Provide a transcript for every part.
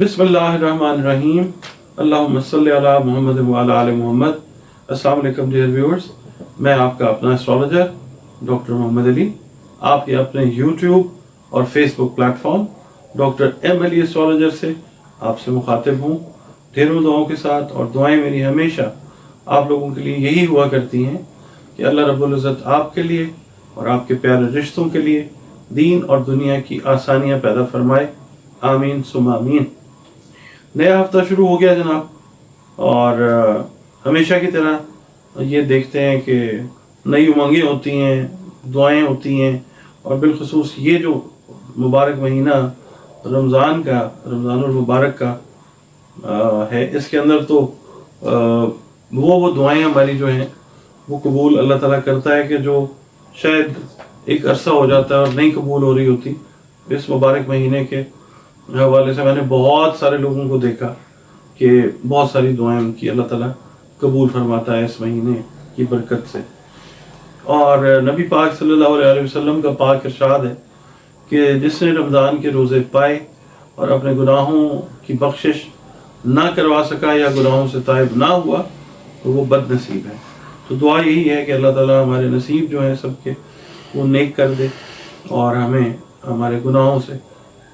बिस्मिल्लाहिर्रहमानिर्रहीम अल्लाहुम्मा सल्ली अला मुहम्मद व अला आलि मुहम्मद। अस्सलाम वालेकुम डियर व्यूअर्स, मैं आपका अपना एस्ट्रोलॉजर डॉक्टर मोहम्मद अली आपके अपने यूट्यूब और Facebook platform doctor M Ali astrologer से आपसे मुखातिब हूँ ढेरों दुआओं के साथ। और दुआएं मेरी हमेशा आप लोगों के लिए यही हुआ करती हैं कि अल्लाह रब्बुल इज़्ज़त आपके लिए और आपके प्यारे रिश्तों के लिए दीन और दुनिया की आसानियाँ पैदा फरमाए, आमीन सुम्मा आमीन। नया हफ्ता शुरू हो गया जनाब, और हमेशा की तरह ये देखते हैं कि नई उमंगें होती हैं, दुआएं होती हैं, और बिलखुसूस ये जो मुबारक महीना रमज़ानुल मुबारक का है, इसके अंदर तो वो दुआएं हमारी जो हैं वो कबूल अल्लाह ताला करता है कि जो शायद एक अरसा हो जाता है और नहीं कबूल हो रही होती। इस मुबारक महीने के हवाले से मैंने बहुत सारे लोगों को देखा कि बहुत सारी दुआएं उनकी अल्लाह ताला कबूल फरमाता है इस महीने की बरकत से। और नबी पाक सल्लल्लाहु अलैहि वसल्लम का पाक इरशाद है कि जिसने रमज़ान के रोज़े पाए और अपने गुनाहों की बख्शिश ना करवा सका या गुनाहों से ताइब ना हुआ तो वो बदनसीब है। तो दुआ यही है कि अल्लाह ताला हमारे नसीब जो हैं सबके वो नेक कर दे और हमें हमारे गुनाहों से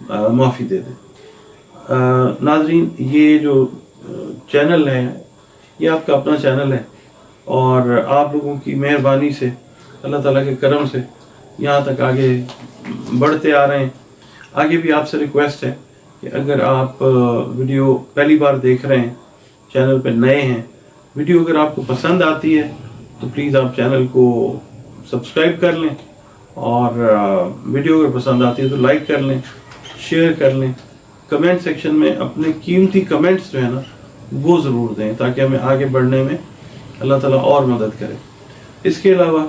माफ़ी दे दे। नाज़रीन, ये जो चैनल है ये आपका अपना चैनल है और आप लोगों की मेहरबानी से, अल्लाह ताला के करम से यहाँ तक आगे बढ़ते आ रहे हैं। आगे भी आपसे रिक्वेस्ट है कि अगर आप वीडियो पहली बार देख रहे हैं, चैनल पे नए हैं, वीडियो अगर आपको पसंद आती है तो प्लीज़ आप चैनल को सब्सक्राइब कर लें, और वीडियो अगर पसंद आती है तो लाइक कर लें, शेयर कर लें। कमेंट सेक्शन में अपने कीमती कमेंट्स जो है ना वो ज़रूर दें ताकि हमें आगे बढ़ने में अल्लाह ताला और मदद करे। इसके अलावा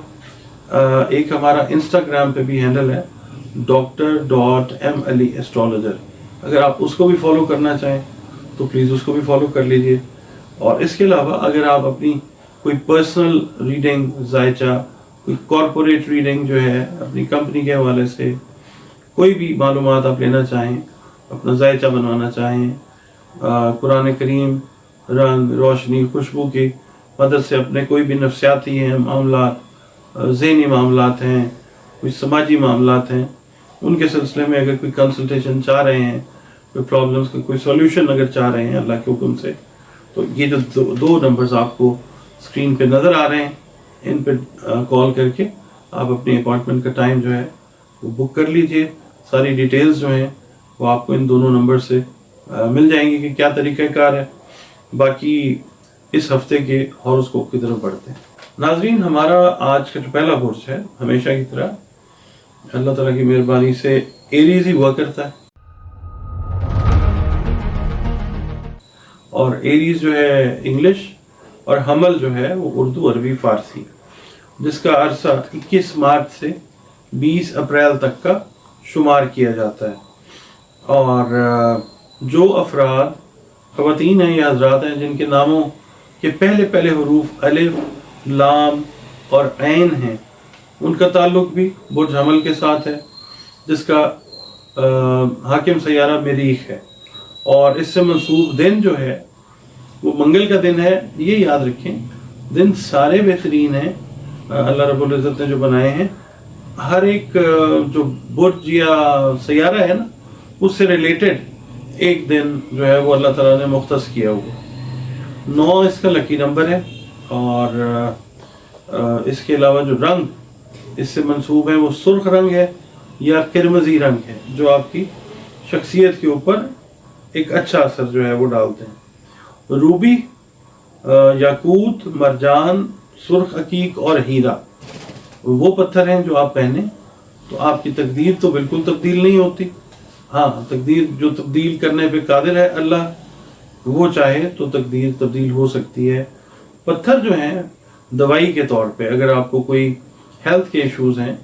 एक हमारा इंस्टाग्राम पे भी हैंडल है Dr.M Ali Astrologer। अगर आप उसको भी फॉलो करना चाहें तो प्लीज़ उसको भी फॉलो कर लीजिए। और इसके अलावा अगर आप अपनी कोई पर्सनल रीडिंग जायचा, कोई कॉरपोरेट रीडिंग जो है अपनी कंपनी के हवाले से, कोई भी मालूमात आप लेना चाहें, अपना जायचा बनवाना चाहें, कुरान करीम, रंग, रोशनी, खुशबू की मदद से अपने कोई भी नफ्सियाती हैं मामलात, ज़हनी मामलात हैं, कोई समाजी मामलात हैं, उनके सिलसिले में अगर कोई कंसल्टेशन चाह रहे हैं, कोई प्रॉब्लम्स का कोई सॉल्यूशन अगर चाह रहे हैं अल्लाह के हुक्म से, तो ये जो दो नंबर्स आपको स्क्रीन पे नज़र आ रहे हैं, इन पे कॉल करके आप अपनी अपॉइंटमेंट का टाइम जो है वो बुक कर लीजिए। सारी डिटेल्स जो हैं वो आपको इन दोनों नंबर से मिल जाएंगी कि क्या तरीक़ाकार है। बाकी इस हफ्ते के हॉरोस्कोप की तरफ बढ़ते हैं। नाज़रीन, हमारा आज का जो पहला बुर्ज है हमेशा की तरह अल्लाह ताला की मेहरबानी से एरीज ही हुआ करता है। और एरीज जो है इंग्लिश और हमल जो है वो उर्दू, अरबी, फ़ारसी, जिसका अरसा 21 मार्च से 20 अप्रैल तक का शुमार किया जाता है। और जो अफराद ख़वातीन हैं या हज़रात हैं जिनके नामों के पहले पहले हरूफ अलिफ, लाम और ऐन हैं, उनका ताल्लुक़ भी बुर्ज हमल के साथ है, जिसका हाकिम सैयारा मरीख है। और इससे मंसूब दिन जो है वो मंगल का दिन है। ये याद रखें, दिन सारे बेहतरीन हैं अल्लाह रब्बुल इज़्ज़त ने जो बनाए हैं। हर एक जो बुर्ज या सैयारा है ना उससे रिलेटेड एक दिन जो है वो अल्लाह ताला ने मुख्तस किया हुआ। 9 इसका लकी नंबर है। और इसके अलावा जो रंग इससे मंसूब है वो सुर्ख रंग है या किरमजी रंग है, जो आपकी शख्सियत के ऊपर एक अच्छा असर जो है वो डालते हैं। रूबी, याकूत, मरजान, सुर्ख अकीक और हीरा वो पत्थर हैं जो आप पहने तो आपकी तकदीर तो बिल्कुल तब्दील नहीं होती। हाँ, तकदीर जो तब्दील करने पे कादिर है अल्लाह, वो चाहे तो तकदीर तब्दील हो सकती है। पत्थर जो हैं दवाई के तौर पे, अगर आपको कोई हेल्थ के इश्यूज़ हैं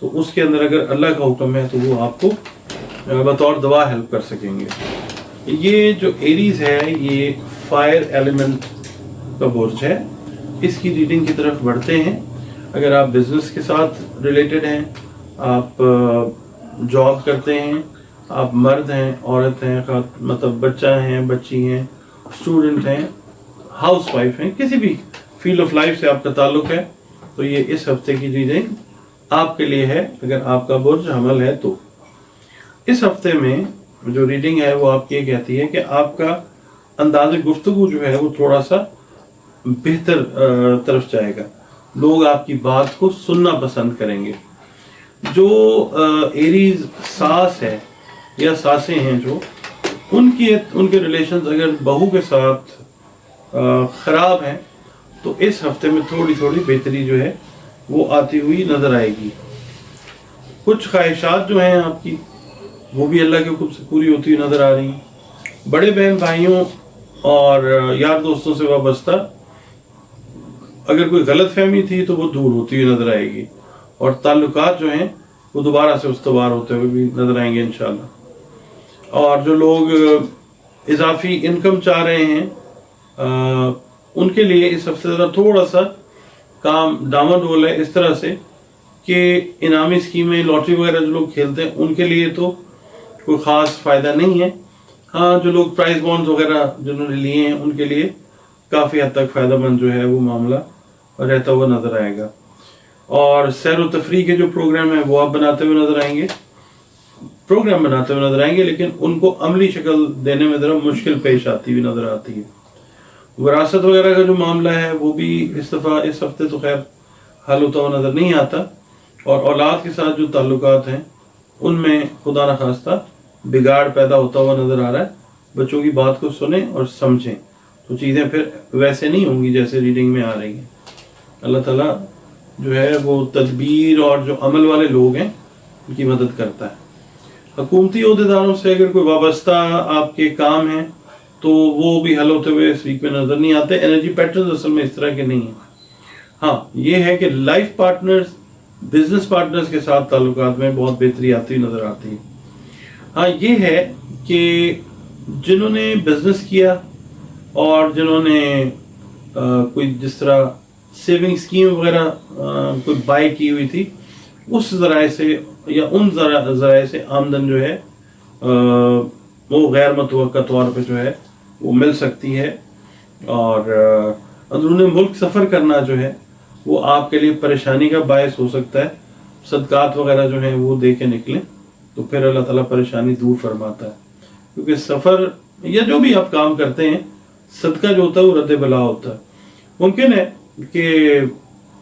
तो उसके अंदर अगर अल्लाह का हुक्म है तो वो आपको बतौर दवा हेल्प कर सकेंगे। ये जो एरीज है ये फायर एलिमेंट का बुर्ज है। इसकी रीडिंग की तरफ बढ़ते हैं। अगर आप बिज़नेस के साथ रिलेटेड हैं, आप जॉब करते हैं, آپ مرد ہیں، عورت ہیں، مطلب بچہ ہیں، بچی ہیں، اسٹوڈنٹ ہیں، ہاؤس وائف ہیں، کسی بھی فیلڈ آف لائف سے آپ کا تعلق ہے، تو یہ اس ہفتے کی ریڈنگ آپ کے لیے ہے اگر آپ کا برج حمل ہے تو۔ اس ہفتے میں جو ریڈنگ ہے وہ آپ کی یہ کہتی ہے کہ آپ کا انداز گفتگو جو ہے وہ تھوڑا سا بہتر طرف جائے گا، لوگ آپ کی بات کو سننا پسند کریں گے۔ جو ایریز ساس ہے یا ساسیں ہیں جو ان کے ریلیشنز اگر بہو کے ساتھ خراب ہیں تو اس ہفتے میں تھوڑی تھوڑی بہتری جو ہے وہ آتی ہوئی نظر آئے گی۔ کچھ خواہشات جو ہیں آپ کی وہ بھی اللہ کے حکم سے پوری ہوتی ہوئی نظر آ رہی ہیں۔ بڑے بہن بھائیوں اور یار دوستوں سے وابستہ اگر کوئی غلط فہمی تھی تو وہ دور ہوتی ہوئی نظر آئے گی، اور تعلقات جو ہیں وہ دوبارہ سے استوار ہوتے ہوئے بھی نظر آئیں گے انشاءاللہ۔ اور جو لوگ اضافی انکم چاہ رہے ہیں ان کے لیے اس ہفتے ذرا تھوڑا سا کام ڈاما ڈول ہے، اس طرح سے کہ انعامی اسکیمیں، لاٹری وغیرہ جو لوگ کھیلتے ہیں ان کے لیے تو کوئی خاص فائدہ نہیں ہے۔ ہاں جو لوگ پرائز بانڈز وغیرہ جنہوں نے لیے ہیں ان کے لیے کافی حد تک فائدہ مند جو ہے وہ معاملہ رہتا ہوا نظر آئے گا۔ اور سیر و تفریح کے جو پروگرام ہیں وہ آپ بناتے ہوئے نظر آئیں گے، لیکن ان کو عملی شکل دینے میں ذرا مشکل پیش آتی ہوئی نظر آتی ہے۔ وراثت وغیرہ کا جو معاملہ ہے وہ بھی اس ہفتے تو خیر حل ہوتا ہوا نظر نہیں آتا، اور اولاد کے ساتھ جو تعلقات ہیں ان میں خدا نخواستہ بگاڑ پیدا ہوتا ہوا نظر آ رہا ہے۔ بچوں کی بات کو سنیں اور سمجھیں تو چیزیں پھر ویسے نہیں ہوں گی جیسے ریڈنگ میں آ رہی ہیں۔ اللہ تعالیٰ جو ہے وہ تدبیر اور جو عمل والے لوگ ہیں ان کی مدد کرتا ہے۔ حکومتی عہدیداروں سے اگر کوئی وابستہ آپ کے کام ہیں تو وہ بھی حل ہوتے ہوئے اس ویک میں نظر نہیں آتے۔ انرجی پیٹرنز اصل میں اس طرح کے نہیں ہیں۔ ہاں یہ ہے کہ لائف پارٹنرز، بزنس پارٹنرز کے ساتھ تعلقات میں بہت بہتری آتی نظر آتی ہے۔ ہاں یہ ہے کہ جنہوں نے بزنس کیا اور جنہوں نے کوئی جس طرح سیونگ اسکیم وغیرہ کوئی بائی کی ہوئی تھی، اس ذرائع سے یا ان ذرائع سے آمدن جو ہے وہ غیر متوقع طور پہ جو ہے وہ مل سکتی ہے۔ اور اندرون ملک سفر کرنا جو ہے وہ آپ کے لیے پریشانی کا باعث ہو سکتا ہے۔ صدقات وغیرہ جو ہیں وہ دے کے نکلیں تو پھر اللہ تعالیٰ پریشانی دور فرماتا ہے، کیونکہ سفر یا جو بھی آپ کام کرتے ہیں صدقہ جو ہوتا ہے وہ رد بلا ہوتا ہے۔ ممکن ہے کہ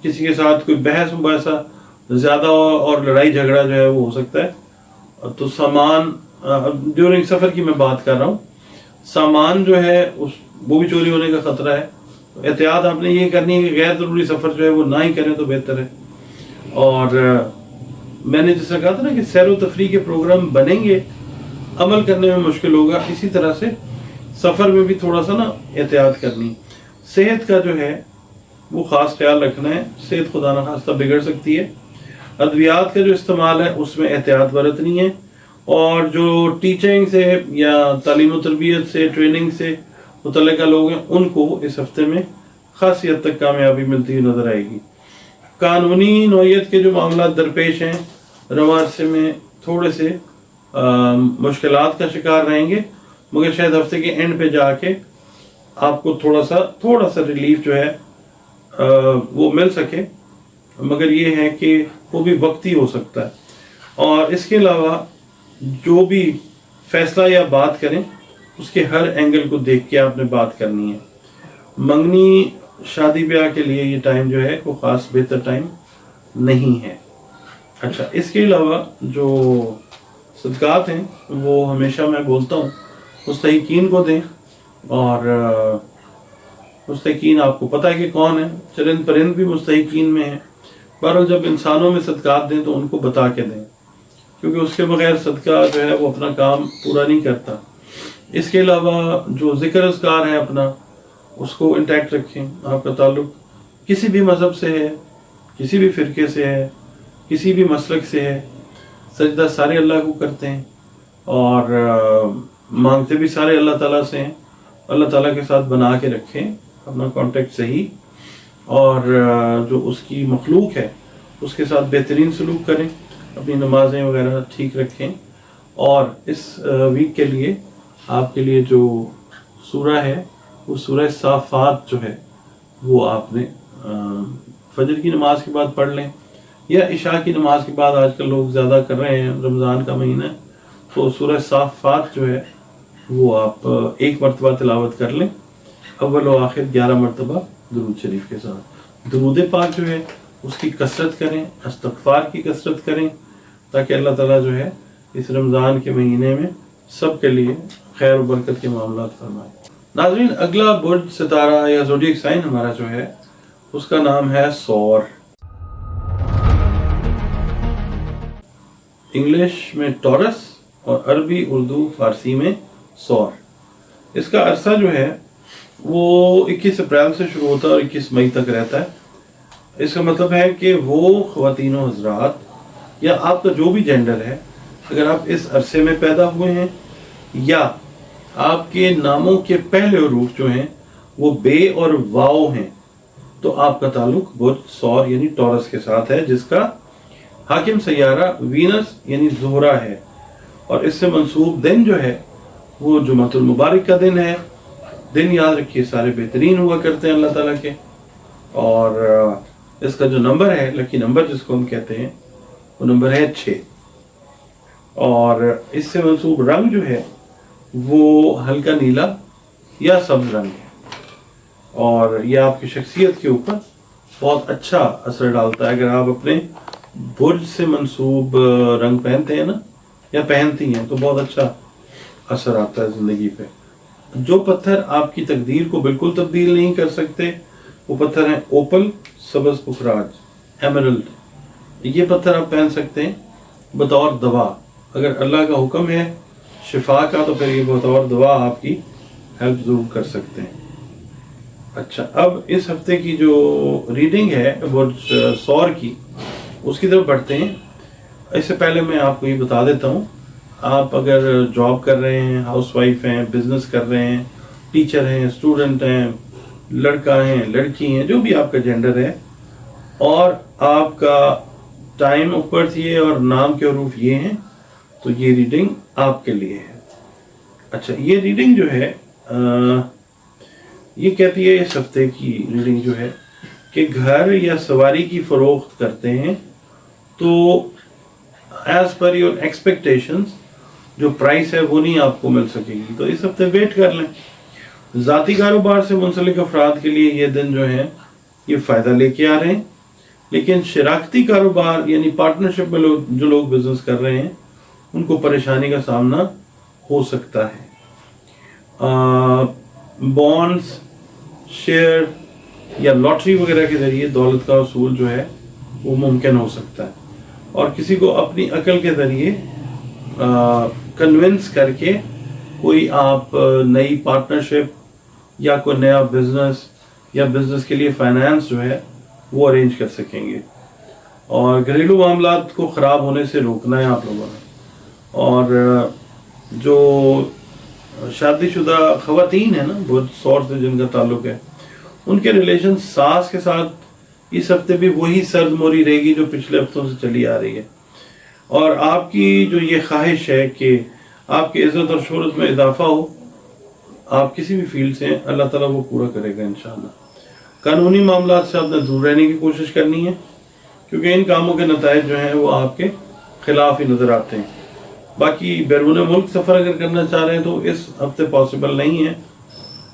کسی کے ساتھ کوئی بحث مباحثہ زیادہ اور لڑائی جھگڑا جو ہے وہ ہو سکتا ہے، تو سامان ڈیورنگ سفر کی میں بات کر رہا ہوں، سامان جو ہے وہ بھی چوری ہونے کا خطرہ ہے۔ احتیاط آپ نے یہ کرنی ہے کہ غیر ضروری سفر جو ہے وہ نہ ہی کریں تو بہتر ہے۔ اور میں نے جیسا کہا تھا نا کہ سیر و تفریح کے پروگرام بنیں گے، عمل کرنے میں مشکل ہوگا، اسی طرح سے سفر میں بھی تھوڑا سا نا احتیاط کرنی۔ صحت کا جو ہے وہ خاص خیال رکھنا ہے، صحت خدا نخواستہ بگڑ سکتی ہے۔ ادویات کا جو استعمال ہے اس میں احتیاط برتنی ہے، اور جو ٹیچنگ سے یا تعلیم و تربیت سے، ٹریننگ سے متعلقہ لوگ ہیں ان کو اس ہفتے میں خاصی حد تک کامیابی ملتی ہوئی نظر آئے گی۔ قانونی نوعیت کے جو معاملات درپیش ہیں رواں عرصے میں تھوڑے سے مشکلات کا شکار رہیں گے، مگر شاید ہفتے کے اینڈ پہ جا کے آپ کو تھوڑا سا ریلیف جو ہے وہ مل سکے، مگر یہ ہے کہ وہ بھی وقتی ہو سکتا ہے۔ اور اس کے علاوہ جو بھی فیصلہ یا بات کریں اس کے ہر اینگل کو دیکھ کے آپ نے بات کرنی ہے۔ منگنی شادی بیاہ کے لیے یہ ٹائم جو ہے وہ خاص بہتر ٹائم نہیں ہے۔ اچھا، اس کے علاوہ جو صدقات ہیں وہ ہمیشہ میں بولتا ہوں مستحقین کو دیں، اور مستحقین آپ کو پتہ ہے کہ کون ہے، چرند پرند بھی مستحقین میں ہیں۔ بہرحال جب انسانوں میں صدقات دیں تو ان کو بتا کے دیں، کیونکہ اس کے بغیر صدقہ جو ہے وہ اپنا کام پورا نہیں کرتا۔ اس کے علاوہ جو ذکر اذکار ہے اپنا اس کو انٹیکٹ رکھیں۔ آپ کا تعلق کسی بھی مذہب سے ہے، کسی بھی فرقے سے ہے، کسی بھی مسلک سے ہے، سجدہ سارے اللہ کو کرتے ہیں اور مانگتے بھی سارے اللہ تعالیٰ سے ہیں۔ اللہ تعالیٰ کے ساتھ بنا کے رکھیں اپنا کانٹیکٹ صحیح، اور جو اس کی مخلوق ہے اس کے ساتھ بہترین سلوک کریں، اپنی نمازیں وغیرہ ٹھیک رکھیں، اور اس ویک کے لیے آپ کے لیے جو سورہ ہے وہ سورہ صافات جو ہے وہ آپ نے فجر کی نماز کے بعد پڑھ لیں، یا عشاء کی نماز کے بعد آج کل لوگ زیادہ کر رہے ہیں، رمضان کا مہینہ ہے تو سورہ صافات جو ہے وہ آپ ایک مرتبہ تلاوت کر لیں، اول و آخر 11 مرتبہ درود شریف کے ساتھ۔ درود پاک جو ہے اس کی کثرت کریں، استغفار کی کثرت کریں، تاکہ اللہ تعالیٰ جو ہے اس رمضان کے مہینے میں سب کے لیے خیر و برکت کے معاملات فرمائے۔ ناظرین، اگلا برج ستارہ یا زوڈیک سائن ہمارا جو ہے اس کا نام ہے سور۔ انگلش میں ٹورس اور عربی اردو فارسی میں سور۔ اس کا عرصہ جو ہے وہ 21 اپریل سے شروع ہوتا ہے اور 21 مئی تک رہتا ہے۔ اس کا مطلب ہے کہ وہ خواتین و حضرات یا آپ کا جو بھی جینڈر ہے، اگر آپ اس عرصے میں پیدا ہوئے ہیں یا آپ کے ناموں کے پہلے حروف جو ہیں وہ بے اور واو ہیں، تو آپ کا تعلق برج سور یعنی ٹورس کے ساتھ ہے، جس کا حاکم سیارہ وینس یعنی زہرہ ہے، اور اس سے منسوب دن جو ہے وہ جمعۃ المبارک کا دن ہے۔ دن یاد رکھیے سارے بہترین ہوا کرتے ہیں اللہ تعالیٰ کے، اور اس کا جو نمبر ہے، لکی نمبر جس کو ہم کہتے ہیں، وہ نمبر ہے 6، اور اس سے منسوب رنگ جو ہے وہ ہلکا نیلا یا سبز رنگ ہے، اور یہ آپ کی شخصیت کے اوپر بہت اچھا اثر ڈالتا ہے۔ اگر آپ اپنے برج سے منسوب رنگ پہنتے ہیں نا یا پہنتی ہیں تو بہت اچھا اثر آتا ہے زندگی پہ۔ جو پتھر آپ کی تقدیر کو بالکل تبدیل نہیں کر سکتے وہ پتھر ہیں اوپل، سبز پخراج، ایمرلڈ۔ یہ پتھر آپ پہن سکتے ہیں بطور دوا، اگر اللہ کا حکم ہے شفا کا تو پھر یہ بطور دوا آپ کی ہیلپ ضرور کر سکتے ہیں۔ اچھا، اب اس ہفتے کی جو ریڈنگ ہے برج سور کی، اس کی طرف بڑھتے ہیں۔ اس سے پہلے میں آپ کو یہ بتا دیتا ہوں، آپ اگر جاب کر رہے ہیں، ہاؤس وائف ہیں، بزنس کر رہے ہیں، ٹیچر ہیں، اسٹوڈنٹ ہیں، لڑکا ہیں، لڑکی ہیں، جو بھی آپ کا جینڈر ہے، اور آپ کا ٹائم آف برتھ یہ اور نام کے حروف یہ ہیں، تو یہ ریڈنگ آپ کے لیے ہے۔ اچھا، یہ ریڈنگ جو ہے یہ کہتی ہے، اس ہفتے کی ریڈنگ جو ہے کہ گھر یا سواری کی فروخت کرتے ہیں تو ایز پر یور ایکسپیکٹیشنز جو پرائس ہے وہ نہیں آپ کو مل سکے گی، تو اس ہفتے ویٹ کر لیں۔ ذاتی کاروبار سے منسلک افراد کے لیے یہ دن جو ہے یہ فائدہ لے کے آ رہے ہیں، لیکن شراکتی کاروبار یعنی پارٹنرشپ میں جو لوگ بزنس کر رہے ہیں ان کو پریشانی کا سامنا ہو سکتا ہے۔ بونڈز، شیئر یا لاٹری وغیرہ کے ذریعے دولت کا حصول جو ہے وہ ممکن ہو سکتا ہے، اور کسی کو اپنی عقل کے ذریعے کنونس کر کے کوئی آپ نئی پارٹنرشپ یا کوئی نیا بزنس یا بزنس کے لیے فائنانس جو ہے وہ ارینج کر سکیں گے۔ اور گھریلو معاملات کو خراب ہونے سے روکنا ہے آپ لوگوں نے، اور جو شادی شدہ خواتین ہیں نا برج سور سے جن کا تعلق ہے، ان کے ریلیشن ساس کے ساتھ اس ہفتے بھی وہی سرد موری رہے گی جو پچھلے ہفتوں سے چلی آ رہی ہے، اور آپ کی جو یہ خواہش ہے کہ آپ کی عزت اور شہرت میں اضافہ ہو، آپ کسی بھی فیلڈ سے، اللہ تعالیٰ وہ پورا کرے گا انشاءاللہ۔ قانونی معاملات سے آپ نے دور رہنے کی کوشش کرنی ہے، کیونکہ ان کاموں کے نتائج جو ہیں وہ آپ کے خلاف ہی نظر آتے ہیں۔ باقی بیرون ملک سفر اگر کرنا چاہ رہے ہیں تو اس ہفتے پاسبل نہیں ہے،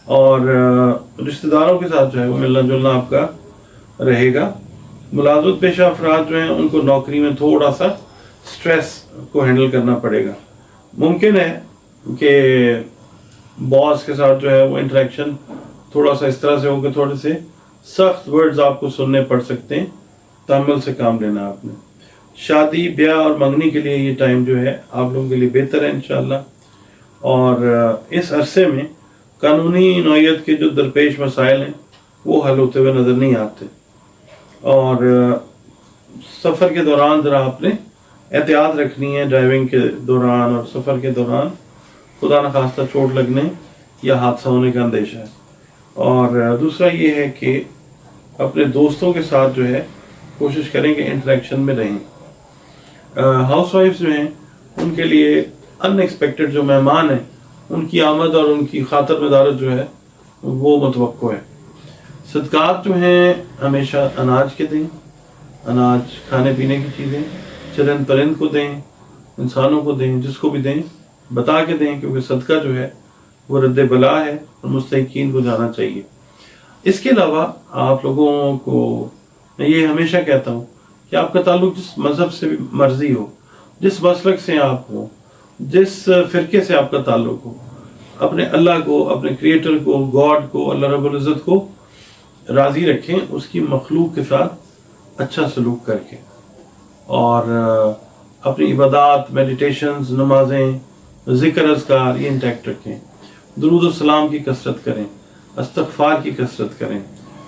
اور رشتہ داروں کے ساتھ جو ہے وہ ملنا جلنا آپ کا رہے گا۔ ملازمت پیشہ افراد جو ہیں ان کو نوکری میں تھوڑا سا سٹریس کو ہینڈل کرنا پڑے گا۔ ممکن ہے کہ باس کے ساتھ جو ہے وہ انٹریکشن تھوڑا سا اس طرح سے ہو کہ تھوڑے سے سخت ورڈز آپ کو سننے پڑ سکتے ہیں، تحمل سے کام لینا آپ نے۔ شادی، بیاہ اور منگنی کے لیے یہ ٹائم جو ہے آپ لوگوں کے لیے بہتر ہے انشاءاللہ، اور اس عرصے میں قانونی نوعیت کے جو درپیش مسائل ہیں وہ حل ہوتے ہوئے نظر نہیں آتے، اور سفر کے دوران ذرا آپ نے احتیاط رکھنی ہے، ڈرائیونگ کے دوران اور سفر کے دوران خدا نخواستہ چوٹ لگنے یا حادثہ ہونے کا اندیشہ ہے۔ اور دوسرا یہ ہے کہ اپنے دوستوں کے ساتھ جو ہے کوشش کریں کہ انٹریکشن میں رہیں۔ ہاؤس وائفز جو ہیں ان کے لیے अनएक्सपेक्टेड जो मेहमान हैं उनकी आमद और उनकी खातर मदारत जो है वो मुतवक्को है। सदक़ात जो हैं हमेशा अनाज के दें, अनाज खाने पीने की चीज़ें, चरन परिंद को दें, इंसानों को दें, जिसको भी दें बता के दें, क्योंकि सदका जो है वो रद्द बला है और मुस्तहिकीन को जाना चाहिए। इसके अलावा आप लोगों को मैं ये हमेशा कहता हूँ कि आपका ताल्लुक जिस मज़हब से भी मर्जी हो, जिस मसलक से आप हो, जिस फ़िरके से आपका ताल्लुक हो, अपने अल्लाह को, अपने क्रिएटर को, गॉड को, अल्लाह रब्बुल इज़्ज़त को राज़ी रखें, उसकी मखलूक के साथ अच्छा सलूक करके, और अपनी इबादत, मेडिटेशंस, नमाजें, ज़िक्र अज़कार ये इंटैक्ट रखें, दुरूद और सलाम की कसरत करें, इस्तिग़फ़ार की कसरत करें।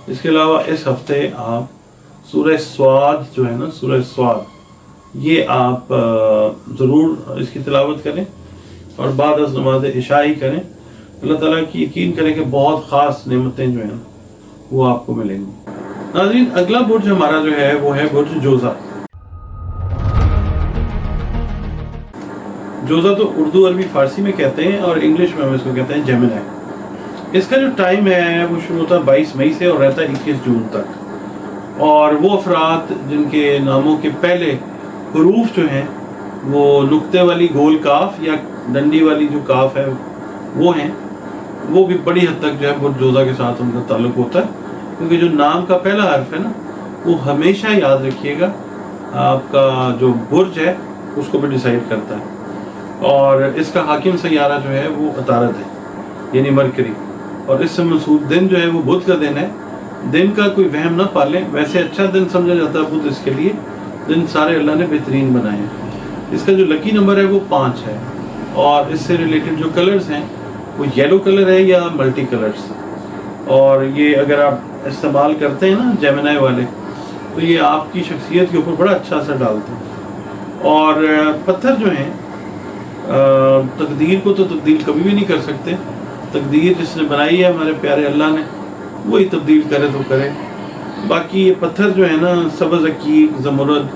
इसके अलावा इस हफ्ते आप सूरह स्वाद जो है ना, सूरह स्वाद, ये आप ज़रूर इसकी तिलावत करें और बाद अज़ नमाज इशा ही करें। अल्लाह ताला की यकीन करें कि बहुत ख़ास नेमतें जो हैं वो आपको मिलेंगी। नाज़रीन, अगला बुर्ज हमारा जो है वो है बुर्ज जोज़ा। जोज़ा तो उर्दू, अरबी, फ़ारसी में कहते हैं और इंग्लिश में हम इसको कहते हैं जेमिनी। इसका जो टाइम है वो शुरू होता है 22 मई से और रहता है 21 जून तक। और वो अफराद जिनके नामों के पहले हरूफ जो हैं वो नुक्ते वाली गोल काफ या डंडी वाली जो काफ है वो हैं, वो भी बड़ी हद तक जो है बुर्ज जोज़ा के साथ उनका ताल्लुक होता है, क्योंकि जो नाम का पहला हर्फ है ना वो हमेशा याद रखिएगा आपका जो बुर्ज है उसको भी डिसाइड करता है। और इसका हाकिम सैयारा जो है वो अतारत है यानी मरकरी, और इससे मंसूब दिन जो है वो बुध का दिन है। दिन का कोई वहम ना पालें, वैसे अच्छा दिन समझा जाता है बुध, इसके लिए दिन सारे अल्लाह ने बेहतरीन बनाए हैं। इसका जो लकी नंबर है वो 5 है और इससे रिलेटेड जो कलर्स हैं वो येलो कलर है या मल्टी कलर्स। और ये अगर आप इस्तेमाल करते हैं ना जेमिनी वाले, तो ये आपकी शख्सियत के ऊपर बड़ा अच्छा असर डालते हैं। और पत्थर जो हैं तकदीर को तो तब्दील कभी भी नहीं कर सकते, तकदीर जिसने बनाई है हमारे प्यारे अल्लाह ने वही तब्दील करे तो करे। बाकी ये पत्थर जो है ना, सब्ज़ अकीक, ज़मरुद,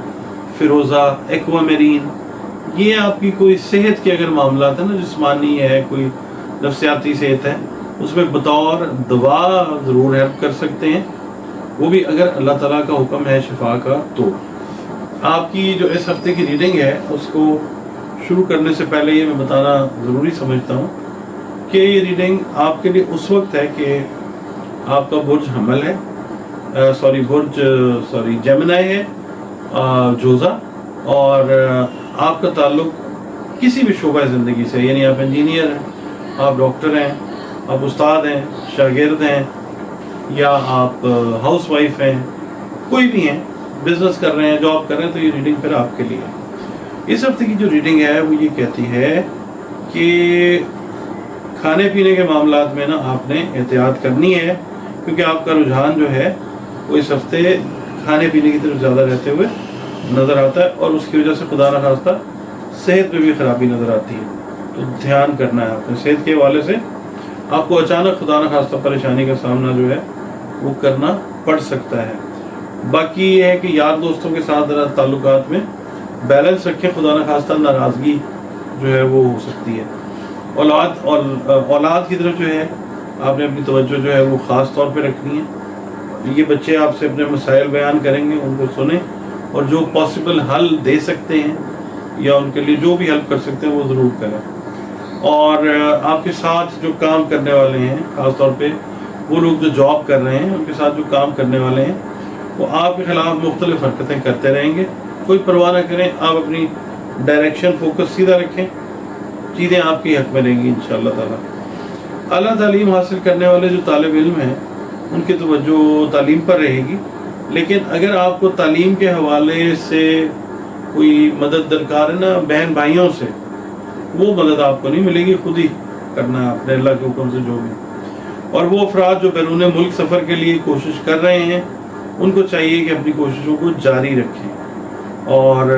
फ़िरोज़ा, एक्वामेरीन, ये आपकी कोई सेहत के अगर मामला है ना, जिस्मानी है, कोई नफ्सियाती सेहत है, उसमें बतौर दवा ज़रूर हेल्प कर सकते हैं, वो भी अगर अल्लाह ताला का हुक्म है शिफा का। तो आपकी जो इस हफ्ते की रीडिंग है उसको शुरू करने से पहले ये मैं बताना ज़रूरी समझता हूँ कि ये रीडिंग आपके लिए उस वक्त है कि आपका बुर्ज हमल है, जेमिनी है, जोज़ा, और आपका ताल्लुक किसी भी शोबा ज़िंदगी से, यानी आप इंजीनियर हैं, आप डॉक्टर हैं, आप उस्ताद हैं, शागिर्द हैं, या आप हाउस वाइफ हैं, कोई भी हैं, बिज़नेस कर रहे हैं, जॉब कर रहे हैं, तो ये रीडिंग फिर आपके लिए है। इस हफ्ते की जो रीडिंग है वो ये कहती है कि खाने पीने के मामलात में ना आपने एहतियात करनी है, क्योंकि आपका रुझान जो है वो इस हफ्ते खाने पीने की तरफ ज़्यादा रहते हुए नज़र आता है और उसकी वजह से खुदा न खास्ता सेहत में भी ख़राबी नज़र आती है। तो ध्यान करना है अपने सेहत के हवाले से, आपको अचानक खुदा न खास्ता परेशानी का सामना जो है वो करना पड़ सकता है। बाकी ये है कि यार दोस्तों के साथ ताल्लुकात में बैलेंस रखें, खुदा न खास्ता नाराज़गी जो है वो हो सकती है। औलाद की तरफ जो है आपने अपनी तवज्जो जो है वो ख़ास तौर पे रखनी है। ये बच्चे आपसे अपने मसाइल बयान करेंगे, उनको सुने और जो पॉसिबल हल दे सकते हैं या उनके लिए जो भी हेल्प कर सकते हैं वो ज़रूर करें। और आपके साथ जो काम करने वाले हैं, ख़ास तौर पे वो लोग जो जॉब कर रहे हैं, उनके साथ जो काम करने वाले हैं वो आपके ख़िलाफ़ मुख्तलिफ़ हरकतें करते रहेंगे। कोई परवाह ना करें, आप अपनी डायरेक्शन, फोकस सीधा रखें, चीज़ें आपकी हक में रहेंगी इंशाअल्लाह ताला। आला तालीम हासिल करने वाले जो तालिब इल्म हैं उनकी तवज्जो तालीम पर रहेगी, लेकिन अगर आपको तालीम के हवाले से कोई मदद दरकार है ना बहन भाइयों से, वो मदद आपको नहीं मिलेगी, खुद ही करना है अपने अल्लाह के हुक्म से जो भी। और वो अफराद जो बैरून मुल्क सफ़र के लिए कोशिश कर रहे हैं उनको चाहिए कि अपनी कोशिशों को जारी रखें, और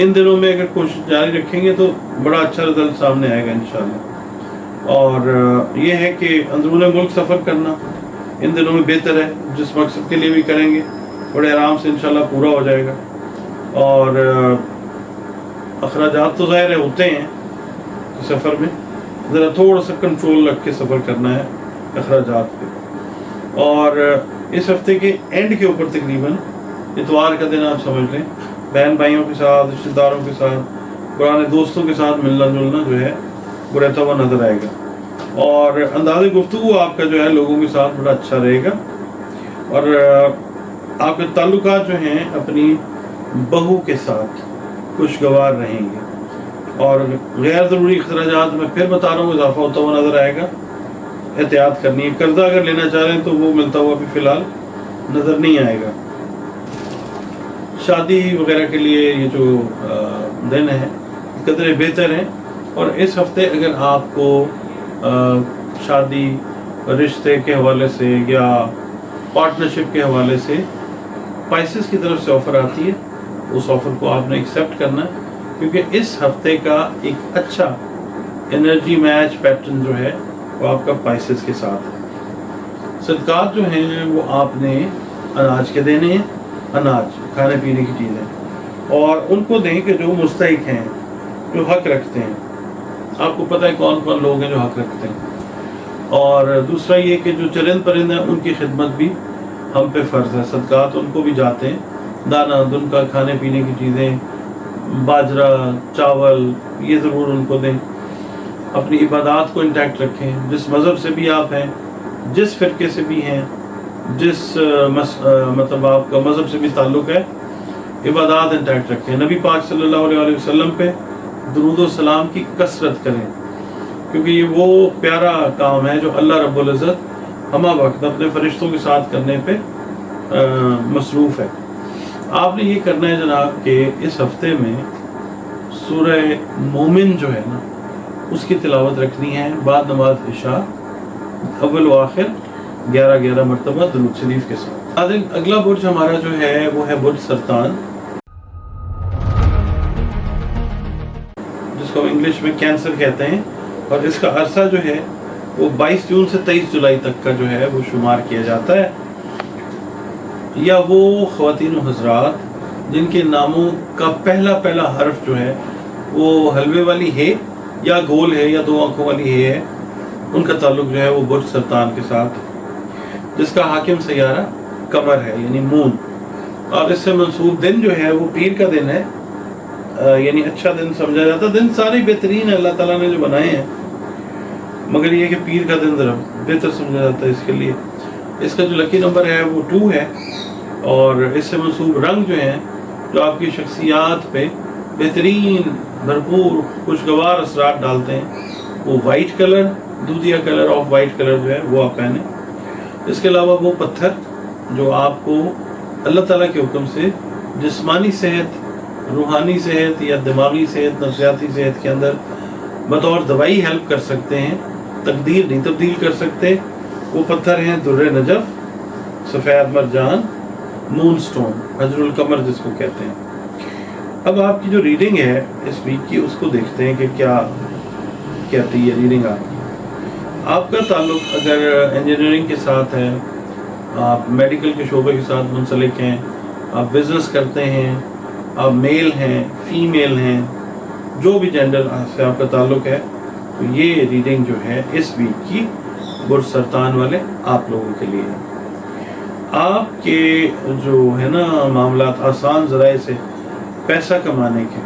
इन दिनों में अगर कोशिश जारी रखेंगे तो बड़ा अच्छा रिजल्ट सामने आएगा इंशाअल्लाह। और ये है कि अंदरून मुल्क सफ़र करना इन दिनों में बेहतर है, जिस मकसद के लिए भी करेंगे बड़े आराम से इंशाअल्लाह पूरा हो जाएगा। और अखराजात तो ज़ाहिर होते हैं सफ़र में, ज़रा थोड़ा सा कंट्रोल रख के सफ़र करना है अखराजात पे। और इस हफ्ते के एंड के ऊपर तकरीबन इतवार का दिन आप समझ लें, बहन भाइयों के साथ, रिश्तेदारों के साथ, पुराने दोस्तों के साथ मिलना जुलना जो है वो रहता हुआ नज़र आएगा। और अंदाज़े गुफ्तगू आपका जो है लोगों के साथ बड़ा अच्छा रहेगा। और आपके ताल्लुकात जो हैं अपनी बहू के साथ खुशगवार रहेंगे। और गैर ज़रूरी अखराजात में फिर बता रहा हूँ इजाफा होता हुआ नज़र आएगा, एहतियात करनी है। कर्जा अगर लेना चाह रहे हैं तो वो मिलता हुआ भी फ़िलहाल नज़र नहीं आएगा। शादी वगैरह के लिए ये जो दिन है कदरे बेहतर हैं। और इस हफ्ते अगर आपको शादी, रिश्ते के हवाले से या पार्टनरशिप के हवाले से स्पाइसेस की तरफ से ऑफ़र आती है, उस ऑफ़र को आपने एक्सेप्ट करना है, क्योंकि इस हफ्ते का एक अच्छा एनर्जी मैच पैटर्न जो है वो आपका स्पाइसेस के साथ है। सदकात जो हैं वो आपने अनाज के देने हैं, अनाज खाने पीने की चीज़ें, और उनको दें कि जो मुस्तहिक हैं, जो हक रखते हैं। आपको पता है कौन कौन लोग हैं जो हक रखते हैं। और दूसरा ये कि जो चरिंद परिंद हैं उनकी खिदमत भी हम पे फ़र्ज़ है। सदकात उनको भी जाते हैं, दाना दुनका खाने पीने की चीज़ें, बाजरा, चावल, ये ज़रूर उनको दें। अपनी इबादत को इंटैक्ट रखें, जिस मज़हब से भी आप हैं, जिस फ़िरके से भी हैं, जिस मतलब आपका मज़हब से भी ताल्लुक़ है, इबादत इंटैक्ट रखें। नबी पाक सल्लल्लाहु अलैहि वसल्लम पे दुरूद व सलाम की कसरत करें, क्योंकि ये वो प्यारा काम है जो अल्लाह रब्बुल इज़्ज़त हमा वक्त अपने फरिश्तों के साथ करने पे मसरूफ़ है। आपने ये करना है जनाब कि इस हफ्ते में सूरह मोमिन जो है ना उसकी तिलावत रखनी है बाद नमाज इशा, अव्वल व आखिर 11-11 मरतबा दुरूद शरीफ के साथ। अगला बुर्ज हमारा जो है वो है बुर्ज सरतान, जिसको इंग्लिश में कैंसर कहते हैं। और इसका अरसा जो है वो 22 जून से 23 जुलाई तक का जो है वो शुमार किया जाता है। या वो ख़वातीन व हज़रात जिनके नामों का पहला हर्फ जो है वो हलवे वाली है या गोल है या दो आंखों वाली है, उनका ताल्लुक़ जो है वो बुर्ज सरतान के साथ, जिसका हाकिम सैयारा कमर है यानी मून। और इससे मंसूब दिन जो है वो पीर का दिन है, यानी अच्छा दिन समझा जाता है। दिन सारे बेहतरीन है अल्लाह ताला ने जो बनाए हैं, मगर ये कि पीर का दिन ज़रा बेहतर समझा जाता है। इसके लिए इसका जो लकी नंबर है वो 2 है। और इससे मंसूब रंग जो हैं जो आपकी शख्सियात पे बेहतरीन भरपूर खुशगवार असरात डालते हैं वो वाइट कलर, दूधिया कलर, ऑफ वाइट कलर जो है वो आप पहने। इसके अलावा वो पत्थर जो आपको अल्लाह ताला के हुक्म से जिस्मानी सेहत, रूहानी सेहत या दिमागी सेहत, नफ्सियाती सेहत के अंदर बतौर दवाई हेल्प कर सकते हैं, तकदीर नहीं तब्दील कर सकते, वो पत्थर हैं दुर्रे नजफ, सफ़ेद मरजान, मून स्टोन, हजरुल कमर जिसको कहते हैं। अब आपकी जो रीडिंग है इस वीक की उसको देखते हैं कि क्या कहती है रीडिंग आपकी। आपका ताल्लुक़ अगर इंजीनियरिंग के साथ है, आप मेडिकल के शोबे के साथ मुंसलिक हैं, आप बिज़नेस करते हैं, आप मेल हैं, फीमेल हैं, जो भी जेंडर से आपका ताल्लुक़ है, तो ये रीडिंग जो है इस वीक की बुर्ज सरतान वाले आप लोगों के लिए है। आपके जो है ना मामलात आसान ज़राए से पैसा कमाने के,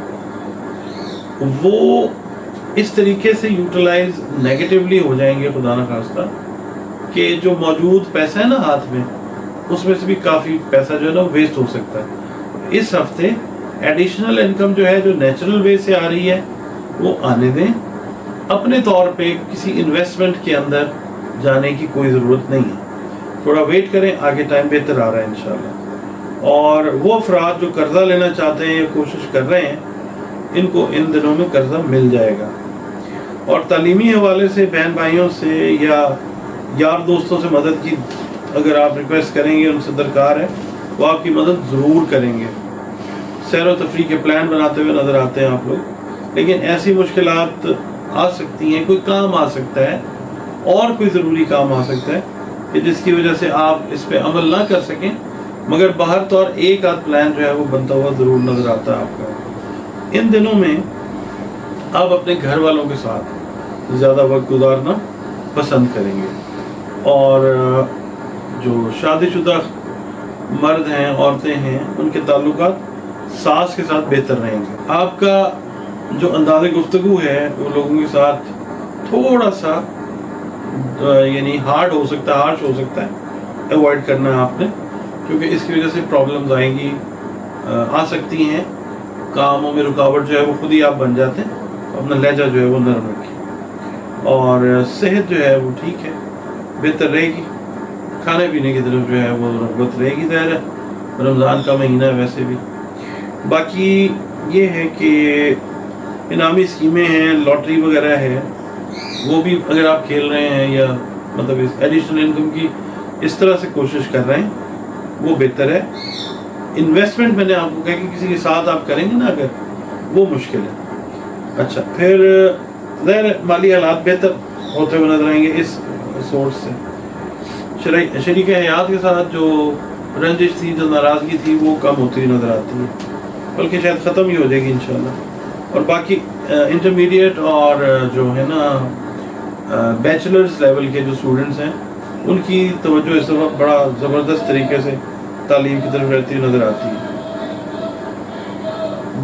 वो इस तरीके से यूटिलाइज नेगेटिवली हो जाएंगे खुदा न खास्ता कि जो मौजूद पैसा है ना हाथ में उसमें से भी काफ़ी पैसा जो है ना वेस्ट हो सकता है। इस हफ्ते एडिशनल इनकम जो है जो नेचुरल वे से आ रही है वो आने दें। अपने तौर पे किसी इन्वेस्टमेंट के अंदर जाने की कोई ज़रूरत नहीं है, थोड़ा वेट करें, आगे टाइम बेहतर आ रहा है इंशाल्लाह। और वो अफराद जो कर्ज़ा लेना चाहते हैं या कोशिश कर रहे हैं, इनको इन दिनों में कर्ज़ा मिल जाएगा। और तालीमी हवाले से बहन भाइयों से या यार दोस्तों से मदद की अगर आप रिक्वेस्ट करेंगे, उनसे दरकार है, वो आपकी मदद ज़रूर करेंगे। सैर व तफरीह के प्लान बनाते हुए नज़र आते हैं आप लोग, लेकिन ऐसी मुश्किलात आ सकती हैं, कोई काम आ सकता है और कोई ज़रूरी काम आ सकता है कि जिसकी वजह से आप इस पर अमल ना कर सकें, मगर बाहर तौर एक आध प्लान जो है वो बनता हुआ ज़रूर नज़र आता है आपका। इन दिनों में आप अपने घर वालों के साथ ज़्यादा वक्त गुजारना पसंद करेंगे, और जो शादीशुदा मर्द हैं, औरतें हैं, उनके ताल्लुकात सास के साथ बेहतर रहेंगे। आपका जो अंदाज़े गुफ्तगू है वो लोगों के साथ थोड़ा सा यानी हार्ड हो सकता है, हार्श हो सकता है, अवॉइड करना है आपने, क्योंकि इसकी वजह से प्रॉब्लम्स आएंगी, आ सकती हैं। कामों में रुकावट जो है वो खुद ही आप बन जाते हैं। अपना लहजा जो है वो नरम रखें, और सेहत जो है वो ठीक है, बेहतर रहेगी। खाने पीने की तरफ जो है वो रग़बत रहेगी, ज़ाहिर है रमज़ान का महीना है वैसे भी। बाकी ये है कि इनामी स्कीमें हैं, लॉटरी वगैरह है, वो भी अगर आप खेल रहे हैं या मतलब इस एडिशनल इनकम की इस तरह से कोशिश कर रहे हैं, वो बेहतर है। इन्वेस्टमेंट मैंने आपको कहा कि किसी के साथ आप करेंगे ना अगर, वो मुश्किल है। अच्छा, फिर ज़ाहिर माली हालात बेहतर होते हुए नजर आएंगे इस सोर्स से। शरीक हयात के साथ जो रंजिश थी, जो नाराज़गी थी, वो कम होती हुई नज़र आती है, बल्कि शायद ख़त्म ही हो जाएगी इंशाल्लाह। और बाकी इंटरमीडिएट और जो है ना बैचलर्स लेवल के जो स्टूडेंट्स हैं, उनकी तवज्जो इस दफ़ा बड़ा ज़बरदस्त तरीके से तालीम की तरफ रहती हुई नज़र आती है।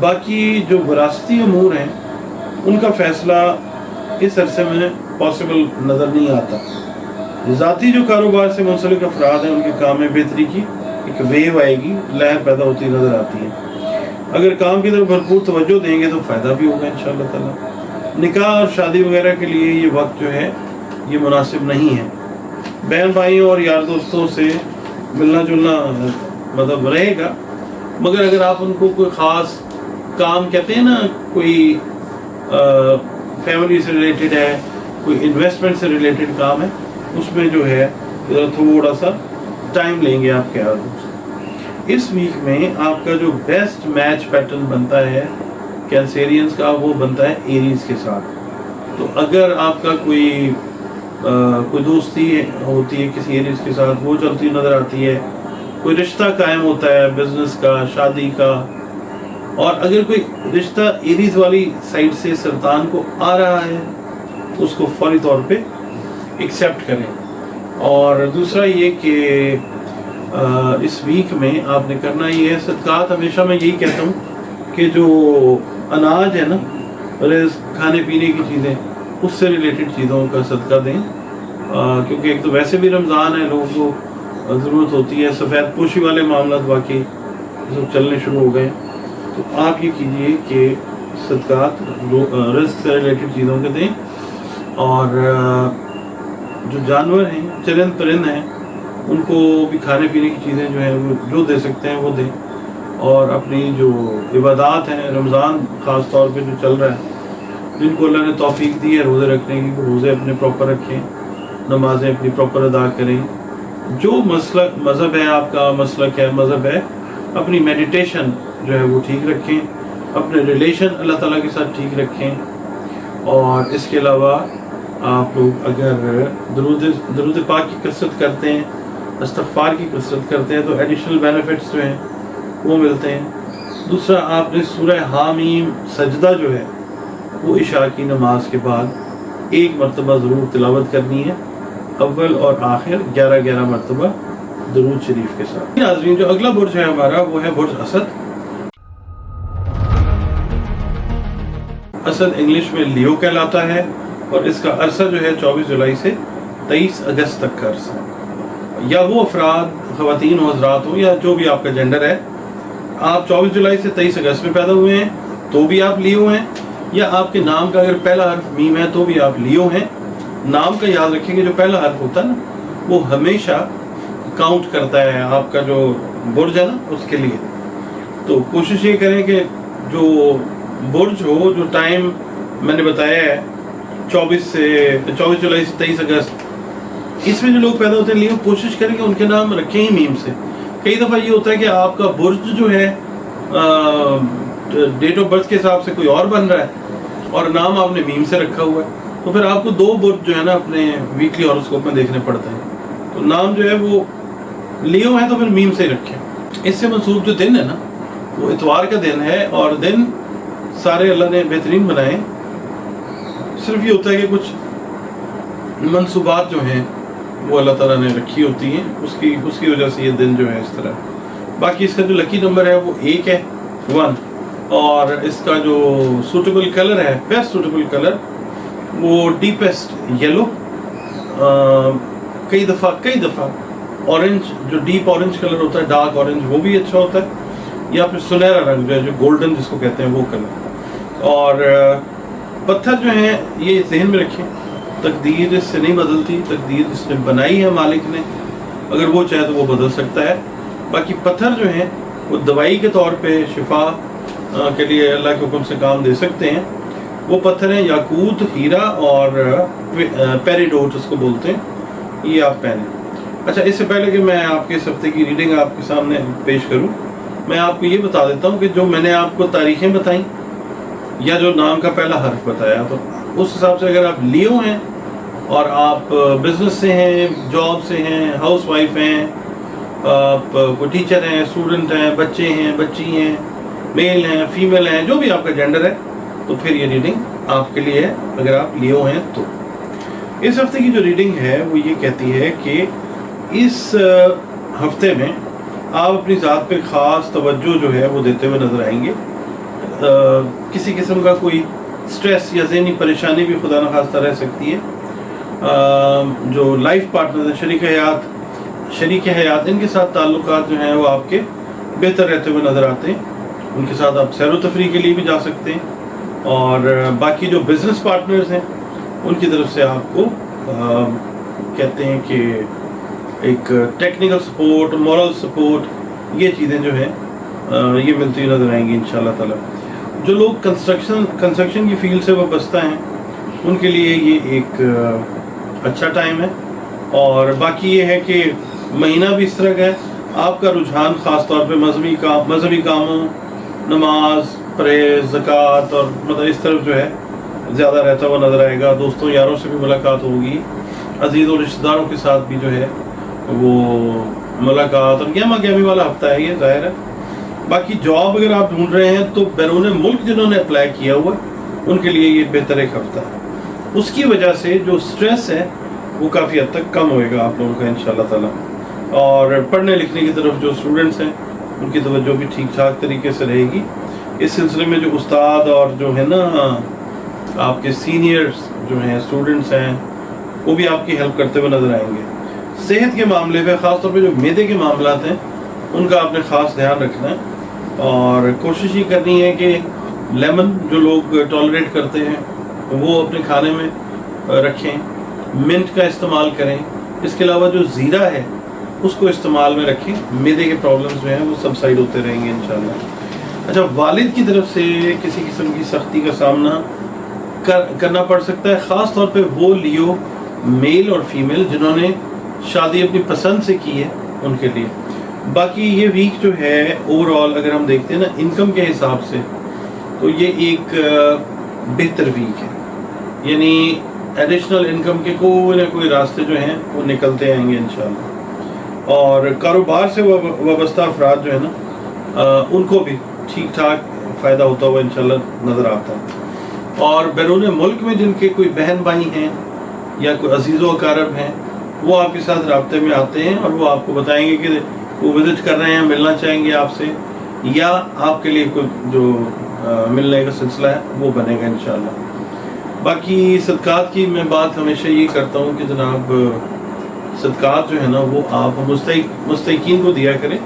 बाकी जो विरासती अमूर हैं, उनका फ़ैसला इस अरसे में पॉसिबल नज़र नहीं आता। ज़ाती जो कारोबार से मुंसलिक अफराद हैं, उनके काम में बेहतरी की एक वेव आएगी, लहर पैदा होती नज़र आती है। अगर काम की तरफ भरपूर तवज्जो देंगे तो फ़ायदा भी होगा इंशाअल्लाह ताला। निकाह और शादी वगैरह के लिए ये वक्त जो है ये मुनासिब नहीं है। बहन भाइयों और यार दोस्तों से मिलना जुलना मतलब रहेगा, मगर अगर आप उनको कोई ख़ास काम कहते हैं ना, कोई फैमिली से रिलेटेड है, कोई इन्वेस्टमेंट से रिलेटेड काम है, उसमें जो है थोड़ा सा टाइम लेंगे आपके यार दोस्त। इस वीक में आपका जो बेस्ट मैच पैटर्न बनता है कैंसेरियंस का, वो बनता है एरीज के साथ। तो अगर आपका कोई दोस्ती होती है किसी एरीज के साथ, वो चलती नज़र आती है, कोई रिश्ता कायम होता है बिजनेस का, शादी का, और अगर कोई रिश्ता एरीज वाली साइड से सरतान को आ रहा है, उसको फौरी तौर पे एक्सेप्ट करें। और दूसरा ये कि इस वीक में आपने करना ये है, सदकात हमेशा मैं यही कहता हूँ कि जो अनाज है ना, खाने पीने की चीज़ें, उससे रिलेटेड चीज़ों का सदका दें, क्योंकि एक तो वैसे भी रमज़ान है, लोगों को ज़रूरत होती है। सफ़ेद पोशी वाले मामला वाकई सब चलने शुरू हो गए, तो आप ये कीजिए कि सदकात रिस्क से रिलेटेड चीज़ों के दें, और जो जानवर हैं, चरिंद परिंद हैं, उनको भी खाने पीने की चीज़ें जो हैं वो जो दे सकते हैं वो दें। और अपनी जो इबादत हैं, रमज़ान ख़ास तौर पे जो चल रहा है, जिनको अल्लाह ने तौफीक दी है रोज़े रखने की, वो रोज़े अपने प्रॉपर रखें, नमाजें अपनी प्रॉपर अदा करें। जो मसलक मज़हब है, आपका मसलक है, मज़हब है, अपनी मेडिटेशन जो है वो ठीक रखें, अपने रिलेशन अल्लाह ताला के साथ ठीक रखें। और इसके अलावा आप लोग अगर दरूद पाक की कसरत करते हैं, इस्तग़फ़ार की कसरत करते हैं, तो एडिशनल बेनिफिट्स जो हैं वो मिलते हैं। दूसरा, आपने सूरह हामीम सजदा जो है वो इशा की नमाज के बाद एक मरतबा ज़रूर तिलावत करनी है, अव्वल और आखिर 11-11 मरतबा दरूद शरीफ के साथ। नाज़रीन, जो अगला बुर्ज है हमारा वो है बुर्ज असद। असद इंग्लिश में लियो कहलाता है, और इसका अरसा जो है 24 जुलाई से 23 अगस्त तक का अरसा है। या वो अफराद, ख़वातीन हो, हज़रात हो, या जो भी आपका जेंडर है, आप 24 जुलाई से 23 अगस्त में पैदा हुए हैं तो भी आप लियो हैं, या आपके नाम का अगर पहला हर्फ मीम है तो भी आप लियो हैं। नाम का याद रखेंगे, जो पहला हर्फ होता है ना, वो हमेशा काउंट करता है आपका जो बुर्ज है ना, उसके लिए। तो कोशिश ये करें कि जो बुर्ज हो, जो टाइम मैंने बताया है 24 जुलाई से 23 अगस्त, इसमें जो लोग पैदा होते हैं लियो, कोशिश करें कि उनके नाम रखें ही मीम से। कई दफ़ा ये होता है कि आपका बुर्ज जो है डेट ऑफ बर्थ के हिसाब से कोई और बन रहा है और नाम आपने मीम से रखा हुआ है, तो फिर आपको दो बुर्ज जो है ना अपने वीकली हॉरोस्कोप में देखने पड़ते हैं। तो नाम जो है वो लियो है तो फिर मीम से ही रखें। इससे मंसूब जो दिन है ना, वो इतवार का दिन है, और दिन सारे अल्लाह ने बेहतरीन बनाए, सिर्फ ये होता है कि कुछ मंसूबात जो हैं वो अल्लाह ताला ने रखी होती हैं, उसकी वजह से ये दिन जो है इस तरह। बाकी इसका जो लकी नंबर है वो 1 है, 1, और इसका जो सूटेबल कलर है, बेस्ट सूटेबल कलर वो डीपेस्ट येलो, कई दफ़ा ऑरेंज, जो डीप ऑरेंज कलर होता है, डार्क ऑरेंज, वो भी अच्छा होता है, या फिर सुनहरा रंग जो है, जो गोल्डन जिसको कहते हैं वो कलर। और पत्थर जो हैं ये जहन में रखें, तकदीर इससे नहीं बदलती, तकदीर जिसने बनाई है मालिक ने, अगर वो चाहे तो वो बदल सकता है। बाकी पत्थर जो हैं वो दवाई के तौर पे शिफा के लिए अल्लाह के हुक्म से काम दे सकते हैं। वो पत्थर हैं याकूत, हीरा और पेरिडोट उसको बोलते हैं, ये आप पहने। अच्छा, इससे पहले कि मैं आपके इस हफ्ते की रीडिंग आपके सामने पेश करूं, मैं आपको ये बता देता हूं कि जो मैंने आपको तारीखें बताई या जो नाम का पहला हर्फ बताया, तो उस हिसाब से अगर आप लियो हैं और आप बिजनेस से हैं, जॉब से हैं, हाउस वाइफ हैं, आप कोई टीचर हैं, स्टूडेंट हैं, बच्चे हैं, बच्ची हैं, मेल हैं, फीमेल हैं, जो भी आपका जेंडर है, तो फिर ये रीडिंग आपके लिए है अगर आप लियो हैं तो। इस हफ्ते की जो रीडिंग है वो ये कहती है कि इस हफ्ते में आप अपनी ज़ात पे ख़ास तवज्जो जो है वो देते हुए नज़र आएंगे। किसी किस्म का कोई स्ट्रेस या ज़हनी परेशानी भी खुदा न खास्ता रह सकती है। जो लाइफ पार्टनर है, शरीक हयात, इनके साथ ताल्लुकात जो हैं वो आपके बेहतर रहते हुए नज़र आते हैं। उनके साथ आप सैर व तफरीह के लिए भी जा सकते हैं। और बाकी जो बिज़नेस पार्टनर्स हैं उनकी तरफ से आपको कहते हैं कि एक टेक्निकल सपोर्ट, मॉरल सपोर्ट, ये चीज़ें जो हैं ये मिलती हुई नज़र आएंगी इंशाल्लाह ताला। जो लोग कंस्ट्रक्शन की फील्ड से वाबस्ता हैं उनके लिए ये एक अच्छा टाइम है। और बाकी ये है कि महीना भी इस तरह का है, आपका रुझान ख़ास तौर पे मजहबी कामों, नमाज, परहेज़, ज़कात और मतलब इस तरफ जो है ज़्यादा रहता हुआ नज़र आएगा। दोस्तों यारों से भी मुलाकात होगी, अजीज़ और रिश्तेदारों के साथ भी जो है वो मुलाकात, और गहमा गहमी वाला हफ्ता है ये, ज़ाहिर है। बाकी जॉब अगर आप ढूंढ रहे हैं तो बैरून मुल्क जिन्होंने अप्लाई किया हुआ उनके लिए ये बेहतर एक हफ्ता है। उसकी वजह से जो स्ट्रेस है वो काफ़ी हद तक कम होएगा आप लोगों का इंशाल्लाह ताला। और पढ़ने लिखने की तरफ जो स्टूडेंट्स हैं उनकी तवज्जो भी ठीक ठाक तरीके से रहेगी। इस सिलसिले में जो उस्ताद और जो है ना आपके सीनियर्स जो हैं, स्टूडेंट्स हैं, वो भी आपकी हेल्प करते हुए नज़र आएंगे। सेहत के मामले में ख़ासतौर पे जो मैदे के मामलात हैं उनका आपने ख़ास ध्यान रखना है, और कोशिश ये करनी है कि लेमन जो लोग टॉलरेट करते हैं वो अपने खाने में रखें, मिंट का इस्तेमाल करें। इसके अलावा जो ज़ीरा है उसको इस्तेमाल में रखें, मैदे के प्रॉब्लम्स जो हैं वो सबसाइड होते रहेंगे इंशाल्लाह। अच्छा, वालिद की तरफ से किसी किस्म की सख्ती का सामना करना पड़ सकता है, ख़ास तौर पे वो लियो मेल और फीमेल जिन्होंने शादी अपनी पसंद से की है उनके लिए। बाकी ये वीक जो है ओवरऑल अगर हम देखते हैं ना इनकम के हिसाब से, तो ये एक बेहतर वीक है, यानी एडिशनल इनकम के कोई ना कोई रास्ते जो हैं वो निकलते आएंगे इंशाल्लाह। और कारोबार से वाबस्ता अफराद जो है ना उनको भी ठीक ठाक फ़ायदा होता हुआ इंशाल्लाह नज़र आता है। और बैरून मुल्क में जिनके कोई बहन भाई हैं या कोई अजीज़ व अकारब हैं वो आपके साथ राब्ते में आते हैं और वो आपको बताएंगे कि वो विज़िट कर रहे हैं, मिलना चाहेंगे आपसे, या आपके लिए कोई जो मिलने का सिलसिला है वो बनेगा इंशाल्लाह। बाकी सदक़ात की मैं बात हमेशा ये करता हूँ कि जनाब सदक़ात जो है ना वो आप मुस्तहीक़ीन को दिया करें।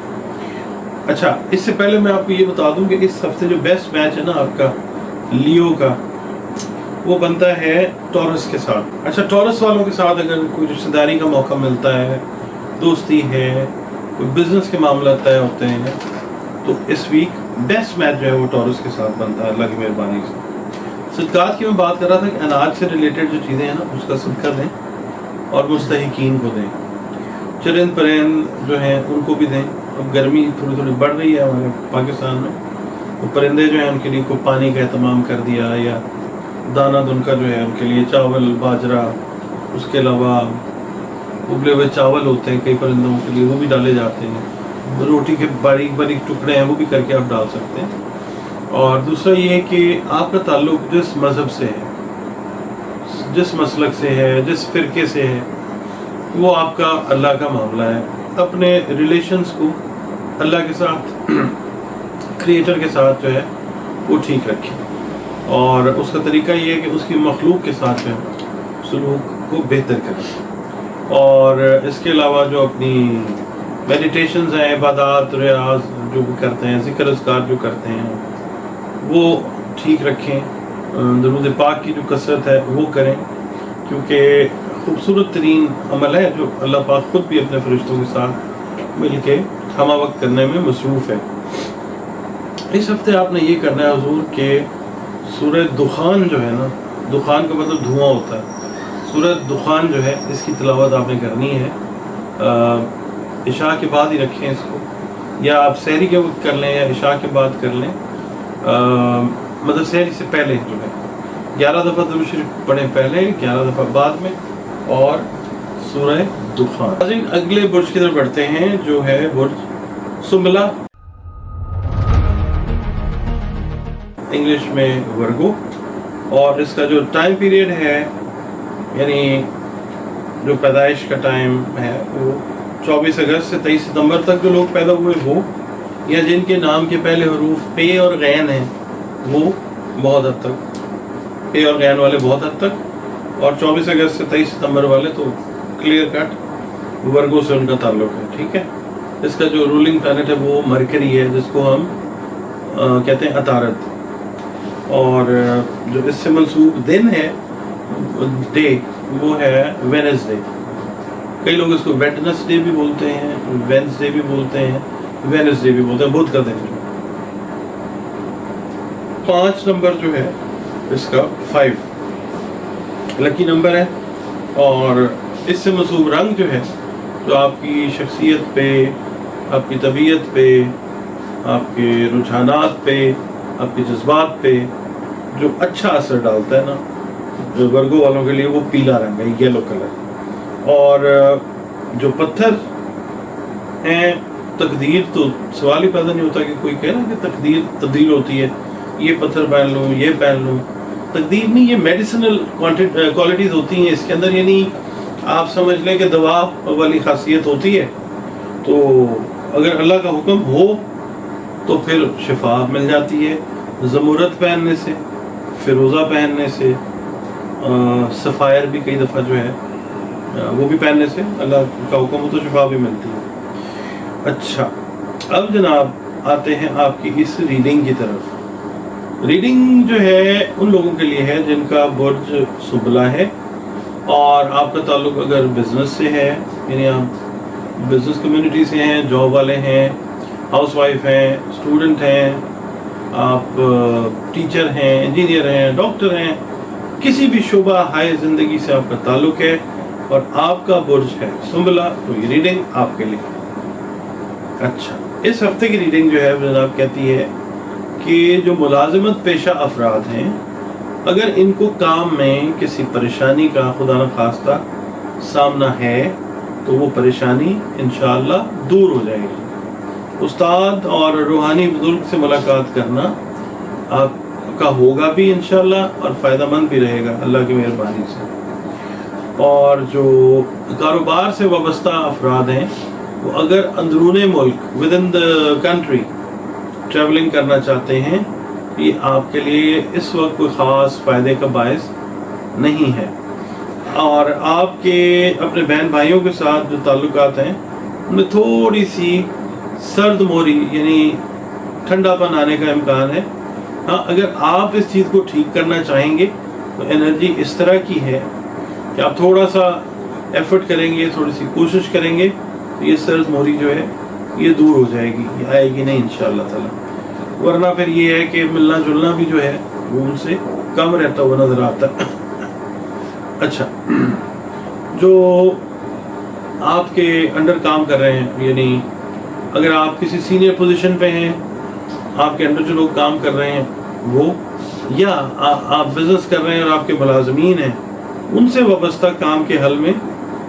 अच्छा, इससे पहले मैं आपको ये बता दूँ कि इस हफ्ते जो बेस्ट मैच है ना आपका लियो का, वो बनता है टॉरस के साथ। अच्छा, टॉरस वालों के साथ अगर कोई रिश्तेदारी का मौका मिलता है, दोस्ती है, कोई बिजनेस के मामला तय होते हैं, तो इस वीक बेस्ट मैच जो है वो टॉरस के साथ बनता है अल्लाह की मेहरबानी से। सदक़ात की मैं बात कर रहा था कि अनाज से रिलेटेड जो चीज़ें हैं ना उसका सदका दें और मुस्तहीक़ीन को दें, चरिंद परिंद जो हैं उनको भी दें। अब गर्मी थोड़ी थोड़ी बढ़ रही है हमारे पाकिस्तान में, तो परिंदे जो हैं उनके लिए को पानी का एहतमाम कर दिया, या दाना उनका जो है उनके लिए चावल, बाजरा, उसके अलावा उबले हुए चावल होते हैं कई परिंदों के लिए, वो भी डाले जाते हैं। रोटी के बारीक बारीक टुकड़े हैं वो भी करके आप डाल सकते हैं। اور دوسرا یہ کہ آپ کا تعلق جس مذہب سے ہے، جس مسلک سے ہے، جس فرقے سے ہے، وہ آپ کا اللہ کا معاملہ ہے. اپنے ریلیشنز کو اللہ کے ساتھ، کریٹر کے ساتھ جو ہے وہ ٹھیک رکھیں، اور اس کا طریقہ یہ ہے کہ اس کی مخلوق کے ساتھ جو ہے سلوک کو بہتر کریں. اور اس کے علاوہ جو اپنی میڈیٹیشنز ہیں، عبادات، ریاض جو بھی کرتے ہیں، ذکر اذکار جو کرتے ہیں وہ ٹھیک رکھیں. درود پاک کی جو کثرت ہے وہ کریں، کیونکہ خوبصورت ترین عمل ہے جو اللہ پاک خود بھی اپنے فرشتوں کے ساتھ مل کے ہمہ وقت کرنے میں مصروف ہے. اس ہفتے آپ نے یہ کرنا ہے حضور کہ سورہ دخان جو ہے نا، دخان کا مطلب دھواں ہوتا ہے، سورہ دخان جو ہے اس کی تلاوت آپ نے کرنی ہے. عشاء کے بعد ہی رکھیں اس کو، یا آپ سحری کے وقت کر لیں یا عشاء کے بعد کر لیں. مطلب سحری سے پہلے جو ہے 11 دفعہ درود شریف پڑھیں پہلے، 11 دفعہ بعد میں، اور سورہ دخان. اگلے برج کی طرف بڑھتے ہیں جو ہے برج سنبلہ، انگلش میں ورگو. اور اس کا جو ٹائم پیریڈ ہے، یعنی جو پیدائش کا ٹائم ہے وہ 24 اگست سے 23 ستمبر تک جو لوگ پیدا ہوئے وہ، یا جن کے نام کے پہلے حروف پے اور غین ہیں وہ بہت حد تک، پے اور غین والے بہت حد تک، اور 24 اگست سے 23 ستمبر والے تو کلیئر کٹ ورگو سے ان کا تعلق ہے. ٹھیک ہے. اس کا جو رولنگ پلانٹ ہے وہ مرکری ہے، جس کو ہم کہتے ہیں عطارد. اور جو اس سے منسوب دن ہے، ڈے، وہ ہے وینسڈے. کئی لوگ اس کو ویڈنسڈے بھی بولتے ہیں، وینسڈے بھی بولتے ہیں، وینسڈے بھی بولتے ہیں، بدھ کا دن. 5 نمبر جو ہے اس کا 5 لکی نمبر ہے. اور اس سے منسوب رنگ جو ہے جو آپ کی شخصیت پہ، آپ کی طبیعت پہ، آپ کے رجحانات پہ، آپ کے جذبات پہ جو اچھا اثر ڈالتا ہے نا، جو ورگو والوں کے لیے وہ پیلا رنگ ہے، یلو کلر. اور جو پتھر ہیں، تقدیر تو سوال ہی پیدا نہیں ہوتا کہ کوئی کہے نا کہ تقدیر تبدیل ہوتی ہے، یہ پتھر پہن لوں، یہ پہن لوں. تقدیر نہیں، یہ میڈیسنل کوالٹیز ہوتی ہیں اس کے اندر، یعنی آپ سمجھ لیں کہ دوا والی خاصیت ہوتی ہے. تو اگر اللہ کا حکم ہو تو پھر شفا مل جاتی ہے. زمرد پہننے سے، فیروزہ پہننے سے، سفائر بھی کئی دفعہ جو ہے وہ بھی پہننے سے اللہ کا حکم ہو تو شفا بھی ملتی ہے. اچھا، اب جناب آتے ہیں آپ کی اس ریڈنگ کی طرف. ریڈنگ جو ہے ان لوگوں کے لیے ہے جن کا برج سنبلہ ہے، اور آپ کا تعلق اگر بزنس سے ہے، یعنی آپ بزنس کمیونٹی سے ہیں، جاب والے ہیں، ہاؤس وائف ہیں، اسٹوڈنٹ ہیں، آپ ٹیچر ہیں، انجینئر ہیں، ڈاکٹر ہیں، کسی بھی شعبہ ہائے زندگی سے آپ کا تعلق ہے اور آپ کا برج ہے سنبلہ، تو یہ ریڈنگ آپ کے لیے. اچھا، اس ہفتے کی ریڈنگ جو ہے جناب کہتی ہے کہ جو ملازمت پیشہ افراد ہیں، اگر ان کو کام میں کسی پریشانی کا خدا نخواستہ سامنا ہے تو وہ پریشانی انشاءاللہ دور ہو جائے گی. استاد اور روحانی بزرگ سے ملاقات کرنا آپ کا ہوگا بھی انشاءاللہ، اور فائدہ مند بھی رہے گا اللہ کی مہربانی سے. اور جو کاروبار سے وابستہ افراد ہیں وہ اگر اندرون ملک within the country travelling کرنا چاہتے ہیں، یہ آپ کے لیے اس وقت کوئی خاص فائدے کا باعث نہیں ہے. اور آپ کے اپنے بہن بھائیوں کے ساتھ جو تعلقات ہیں ان میں تھوڑی سی سرد موری، یعنی ٹھنڈا پن آنے کا امکان ہے. ہاں، اگر آپ اس چیز کو ٹھیک کرنا چاہیں گے تو انرجی اس طرح کی ہے کہ آپ تھوڑا سا ایفرٹ کریں گے، تھوڑی سی کوشش کریں گے تو یہ سرد موری جو ہے یہ دور ہو جائے گی، یہ آئے گی نہیں انشاءاللہ تعالی. ورنہ پھر یہ ہے کہ ملنا جلنا بھی جو ہے وہ ان سے کم رہتا ہوا نظر آتا ہے. اچھا، جو آپ کے انڈر کام کر رہے ہیں، یعنی اگر آپ کسی سینئر پوزیشن پہ ہیں، آپ کے انڈر جو لوگ کام کر رہے ہیں وہ، یا آپ بزنس کر رہے ہیں اور آپ کے ملازمین ہیں، ان سے وابستہ کام کے حل میں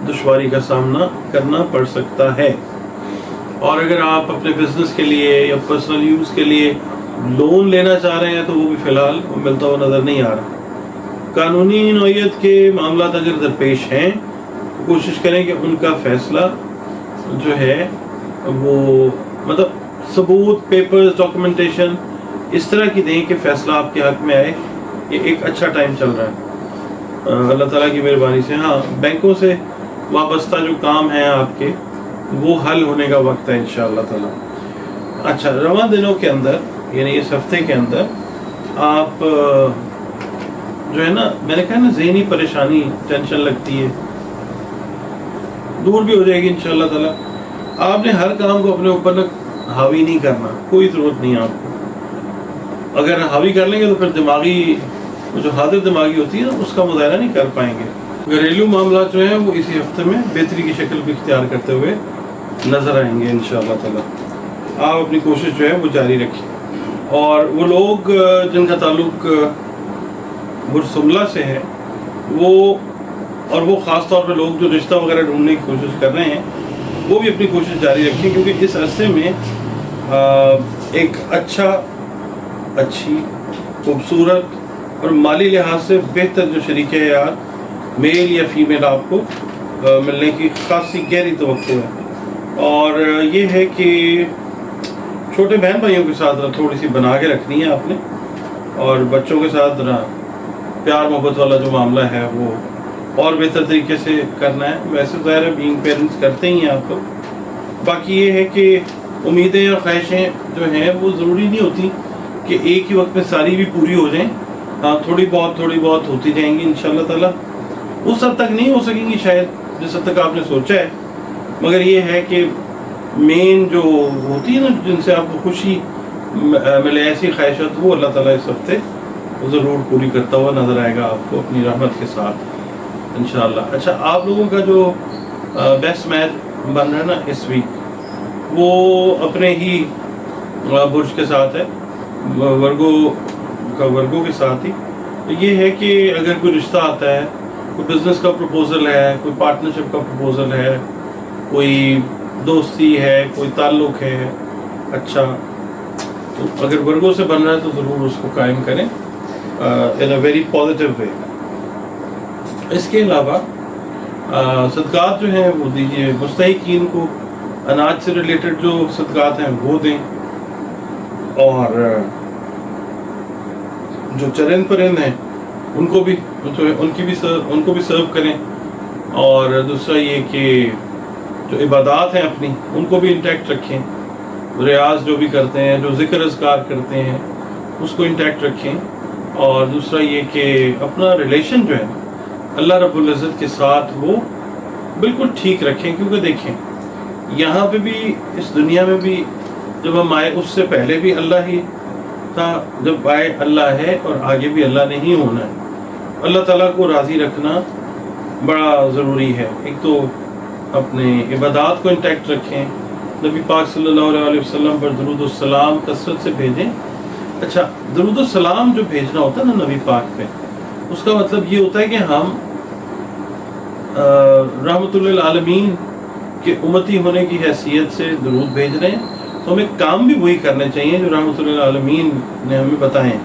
دشواری کا سامنا کرنا پڑ سکتا ہے. اور اگر آپ اپنے بزنس کے لیے یا پرسنل یوز کے لیے لون لینا چاہ رہے ہیں تو وہ بھی فی الحال ملتا ہوا نظر نہیں آ رہا۔ قانونی نوعیت کے معاملات اگر درپیش ہیں کوشش کریں کہ ان کا فیصلہ جو ہے وہ مطلب ثبوت، پیپرز، ڈاکومنٹیشن اس طرح کی دیں کہ فیصلہ آپ کے حق میں آئے۔ یہ ایک اچھا ٹائم چل رہا ہے اللہ تعالیٰ کی مہربانی سے۔ ہاں، بینکوں سے وابستہ جو کام ہیں آپ کے وہ حل ہونے کا وقت ہے انشاءاللہ تعالیٰ۔ اچھا، رواں دنوں کے اندر یعنی اس ہفتے کے اندر آپ جو ہے نا، میں نے کہا نا ذہنی پریشانی، ٹینشن لگتی ہے، دور بھی ہو جائے گی انشاءاللہ تعالیٰ۔ آپ نے ہر کام کو اپنے اوپر حاوی نہیں کرنا، کوئی ضرورت نہیں ہے آپ کو۔ اگر حاوی کر لیں گے تو پھر دماغی جو حاضر دماغی ہوتی ہے نا اس کا مظاہرہ نہیں کر پائیں گے۔ گھریلو معاملات جو ہیں وہ اسی ہفتے میں بہتری کی شکل بھی اختیار کرتے ہوئے نظر آئیں گے انشاءاللہ تعالیٰ۔ آپ اپنی کوشش جو ہے وہ جاری رکھیں۔ اور وہ لوگ جن کا تعلق برج سملہ سے ہے وہ خاص طور پہ لوگ جو رشتہ وغیرہ ڈھونڈنے کی کوشش کر رہے ہیں وہ بھی اپنی کوشش جاری رکھیں، کیونکہ اس عرصے میں ایک اچھی خوبصورت اور مالی لحاظ سے بہتر جو شریک حیات میل یا فیمیل آپ کو ملنے کی خاصی گہری توقع ہے۔ اور یہ ہے کہ چھوٹے بہن بھائیوں کے ساتھ تھوڑی سی بنا کے رکھنی ہے آپ نے، اور بچوں کے ساتھ پیار محبت والا جو معاملہ ہے وہ اور بہتر طریقے سے کرنا ہے۔ ویسے ظاہر ہے بینگ پیرنٹس کرتے ہی ہیں آپ تو، باقی یہ ہے کہ امیدیں اور خواہشیں جو ہیں وہ ضروری نہیں ہوتی کہ ایک ہی وقت میں ساری بھی پوری ہو جائیں۔ ہاں، تھوڑی بہت ہوتی جائیں گی انشاءاللہ تعالیٰ۔ اس حد تک نہیں ہو سکیں گی شاید جس حد تک آپ نے سوچا ہے، مگر یہ ہے کہ مین جو ہوتی ہے نا جن سے آپ کو خوشی ملے ایسی خواہشات، وہ اللہ تعالیٰ اس ہفتے ضرور پوری کرتا ہوا نظر آئے گا آپ کو اپنی رحمت کے ساتھ انشاءاللہ۔ اچھا، آپ لوگوں کا جو بیسٹ میچ بن رہا ہے نا اس ویک، وہ اپنے ہی برج کے ساتھ ہے، ورگو کے ساتھ ہی۔ یہ ہے کہ اگر کوئی رشتہ آتا ہے، کوئی بزنس کا پروپوزل ہے، کوئی پارٹنرشپ کا پروپوزل ہے، کوئی دوستی ہے، کوئی تعلق ہے، اچھا تو اگر ورگو سے بن رہا ہے تو ضرور اس کو قائم کریں in a very positive way۔ اس کے علاوہ صدقات جو ہیں وہ دیجیے، مستحقین کو اناج سے ریلیٹڈ جو صدقات ہیں وہ دیں، اور جو چرند پرند ہیں ان کو بھی سرو کریں۔ اور دوسرا یہ کہ جو عبادات ہیں اپنی ان کو بھی انٹیکٹ رکھیں، ریاض جو بھی کرتے ہیں، جو ذکر اذکار کرتے ہیں اس کو انٹیکٹ رکھیں۔ اور دوسرا یہ کہ اپنا ریلیشن جو ہے اللہ رب العزت کے ساتھ وہ بالکل ٹھیک رکھیں، کیونکہ دیکھیں یہاں پہ بھی اس دنیا میں بھی جب ہم آئے اس سے پہلے بھی اللہ ہی تھا، جب آئے اللہ ہے، اور آگے بھی اللہ نے ہی ہونا ہے۔ اللہ تعالیٰ کو راضی رکھنا بڑا ضروری ہے۔ ایک تو اپنے عبادات کو انٹیکٹ رکھیں، نبی پاک صلی اللہ علیہ وسلم پر درود السلام کثرت سے بھیجیں۔ اچھا، درود السلام جو بھیجنا ہوتا ہے نا نبی پاک پہ، اس کا مطلب یہ ہوتا ہے کہ ہم رحمت للعالمین کے امتی ہونے کی حیثیت سے درود بھیج رہے ہیں، تو ہمیں کام بھی وہی کرنے چاہیے جو رحمت للعالمین نے ہمیں بتائے ہیں۔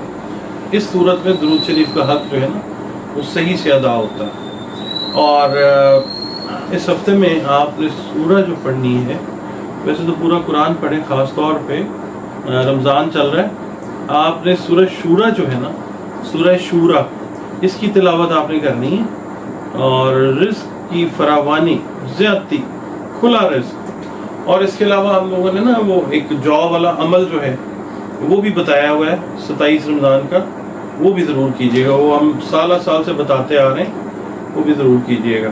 اس صورت میں درود شریف کا حق جو ہے نا وہ صحیح سے ادا ہوتا ہے۔ اور اس ہفتے میں آپ نے سورہ جو پڑھنی ہے، ویسے تو پورا قرآن پڑھیں، خاص طور پہ رمضان چل رہا ہے، آپ نے سورہ شورا جو ہے نا، سورہ شورا، اس کی تلاوت آپ نے کرنی ہے۔ اور رزق کی فراوانی، زیادتی، کھلا رزق، اور اس کے علاوہ ہم لوگوں نے نا وہ ایک جاب والا عمل جو ہے وہ بھی بتایا ہوا ہے 27 رمضان کا، وہ بھی ضرور کیجیے گا، وہ ہم سال سے بتاتے آ رہے ہیں، وہ بھی ضرور کیجیے گا۔